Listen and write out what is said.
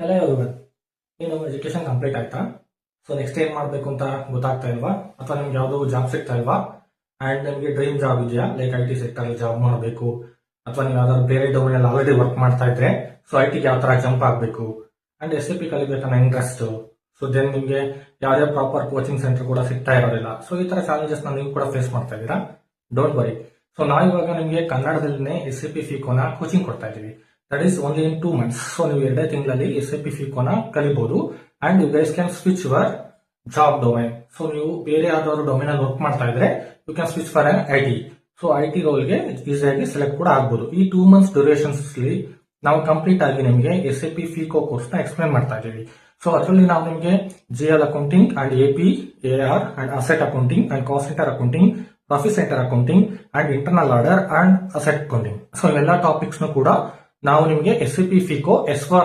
Hello everyone, ಏನು education complete ಆಯ್ತಾ? So next ಏನ್ ಮಾಡಬೇಕು ಅಂತ ಗೊತ್ತಾಗ್ತಾ ಇಲ್ವಾ? ಅಥವಾ ನಿಮ್ಗೆ ಯಾವ್ದೋ ಜಾಬ್ ಸಿಗ್ತಾ ಇಲ್ವಾ? ಅಂಡ್ ನಿಮ್ಗೆ ಡ್ರೀಮ್ ಜಾಬ್ ಇದೆಯಾ? ಲೈಕ್ ಐ ಟಿ ಸೆಕ್ಟರ್ ಅಲ್ಲಿ ಜಾಬ್ ಮಾಡಬೇಕು, ಅಥವಾ ನೀವು ಯಾವ್ದಾದ್ರು ಬೇರೆ ಡೊಮೇನ್ ಅಲ್ಲಿ ಆಲ್ರೆಡಿ ವರ್ಕ್ ಮಾಡ್ತಾ ಇದ್ರೆ ಸೊ ಐ ಟಿಗೆ ಯಾವ ತರ ಜಂಪ್ ಆಗಬೇಕು, ಅಂಡ್ ಎಸ್ ಎ ಪಿ ಕಲಿಬೇಕನ್ನ ಇಂಟ್ರೆಸ್ಟ್. ಸೊ ದೆನ್ ನಿಮ್ಗೆ ಯಾವುದೇ ಪ್ರಾಪರ್ ಕೋಚಿಂಗ್ ಸೆಂಟರ್ ಕೂಡ ಸಿಗ್ತಾ ಇರೋದಿಲ್ಲ. ಸೊ ಈ ತರ ಚಾಲೆಂಜಸ್ ನೀವು ಕೂಡ ಫೇಸ್ ಮಾಡ್ತಾ ಇದ್ದೀರಾ? Don't worry. ಸೊ ನಾವಿವಾಗ ನಿಮ್ಗೆ ಕನ್ನಡದಲ್ಲಿನೇ ಎಸ್ ಎ ಪಿ ಫಿಕೋನ ಕೋಚಿಂಗ್ ಕೊಡ್ತಾ ಇದೀವಿ. That is only in 2 months. So ನೀವು 2 ತಿಂಗಳಲ್ಲಿ ಎಸ್ ಎ ಪಿ ಫಿಕೋನ ಕಲಿಬಹುದು and you guys can switch your job domain. So ನೀವು ಬೇರೆ ಯಾವ್ದಾದ್ರು ಡೊಮೈನ್ ಅಲ್ಲಿ ವರ್ಕ್ ಮಾಡ್ತಾ ಇದ್ರೆ you can switch for I T. So I T ರೋಲ್ಗೆ ಈಸಿಯಾಗಿ ಸೆಲೆಕ್ಟ್ ಕೂಡ ಆಗ್ಬೋದು. ಈ 2 months ಡ್ಯೂರೇಷನ್ಸ್ ಅಲ್ಲಿ ನಾವು ಕಂಪ್ಲೀಟ್ ಆಗಿ ನಿಮಗೆ S A P FICO course ನ ಎಕ್ಸ್ಪ್ಲೇನ್ ಮಾಡ್ತಾ ಇದ್ದೀವಿ. ಸೊ ಅದರಲ್ಲಿ ನಾವು ನಿಮಗೆ GL accounting and AP AR and asset accounting and cost centre accounting, profit centre accounting and internal order and asset accounting, so ಇವೆಲ್ಲ ಟಾಪಿಕ್ಸ್ ಕೂಡ ನಾವು ನಿಮಗೆ ಎಸ್ ಎ ಪಿ ಫಿಕೋ S4